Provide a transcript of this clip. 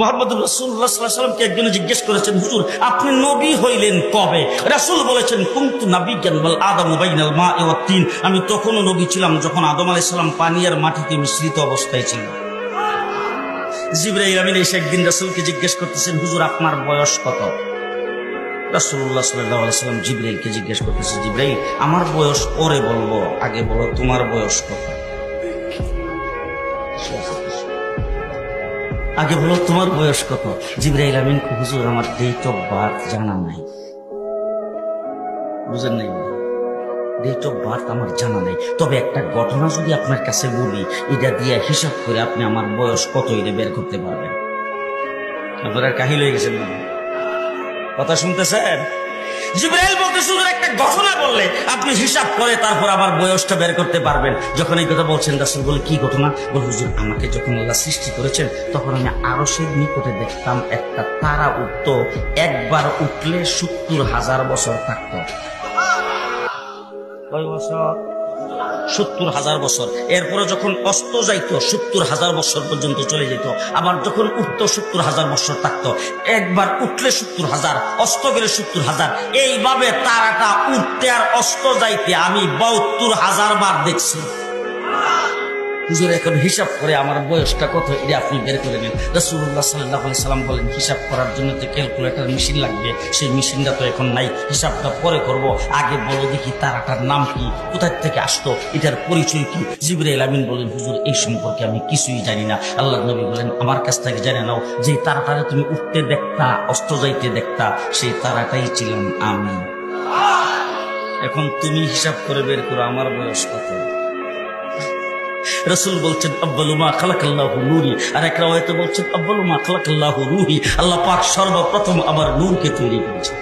মুহাম্মদুর রাসূলুল্লাহ সাল্লাল্লাহু আলাইহি ওয়াসাল্লামকে একজন জিজ্ঞেস করেছেন, হুজুর আপনি নবী হইলেন কবে? রাসূল বলেছেন, কুনতু নাবিয়্যান ওয়াল আদামু বাইনাল মা'i ওয়াত তিন। আমি তখনও নবী ছিলাম যখন আদম আলাইহিস সালাম পানি আর মাটিতে মিশ্রিত অবস্থায় ছিল। জিবরাইল আমিন এসে একদিন রাসূলকে জিজ্ঞেস করতেছেন, হুজুর আপনার বয়স কত? রাসূলুল্লাহ সাল্লাল্লাহু আলাইহি ওয়াসাল্লাম জিবরাইলকে জিজ্ঞেস করতেছে, জিবরাইল আমার বয়স পরে বলবো, আগে বলো তোমার বয়স কত? আগে বলো তোমার বয়স কত? জিবরাইল আমিন, হুজুর আমার ডেট অফ বার্থ জানা নাই। বুঝেন নাই? ডেট অফ বার্থ আমার জানা নাই, তবে একটা ঘটনা যদি আপনার কাছে বলি, এটা দিয়ে হিসাব করে আপনি আমার বয়স কত এটা বের করতে পারবেন। আপনারা কাহিল হয়ে গেছেন না? কথা শুনতেছেন? জিবরাইল বলতেছে, হুজুর একটা ঘটনা বললে আপনি হিসাব করে তারপর আমার বয়সটা বের করতে পারবেন। যখন এই কথা বলছেন, রাসূল বলে, কি ঘটনা? বলে, হুজুর আমাকে যখন আল্লাহ সৃষ্টি করেছেন তখন আমি আরশের নিকটে দেখতাম একটা তারা উঠতো, একবার উঠলে ৭০,০০০ বছর থাকতো। কয় বছর? ৭০,০০০ বছর। এরপরে যখন অস্ত যাইতো ৭০,০০০ বছর পর্যন্ত চলে যেত, আবার যখন উঠতো ৭০,০০০ বছর থাকতো। একবার উঠলে ৭০,০০০, অস্ত গেলে ৭০,০০০। এইভাবে তারাটা উঠতে আর অস্ত যাইতে আমি ৭২,০০০ বার দেখছি। হুজুর এখন হিসাব করে আমার বয়সটা কত এটা আপনি বের করে নেন। রাসূলুল্লাহ সাল্লাল্লাহু আলাইহি সাল্লাম বলেন, হিসাব করার জন্য তো ক্যালকুলেটর মেশিন লাগবে, সেই মেশিনটা তো এখন নাই, হিসাবটা পরে করব, আগে বলো দেখি তারাটার নাম কি, কোথা থেকে আসতো, এটার পরিচয় কি? জিবরাইল আমিন বলেন, হুজুর এই সম্পর্কে আমি কিছুই জানি না। আল্লাহর নবী বলেন, আমার কাছ থেকে জেনে নাও, যে তারাটারে তুমি উঠতে দেখতা, অস্ত যাইতে দেখতা, সেই তারাটাই ছিলাম আমি। এখন তুমি হিসাব করে বের করো আমার বয়স কত। রাসূল বলছেন, আব্বালু মা খালাকাল্লাহু নূরি, আর এক রাওয়ায়াতে বলছেন, আব্বালু মা খালাকাল্লাহু রূহি। আল্লাহ পাক সর্বপ্রথম আমার নূরকে তৈরি করেছেন।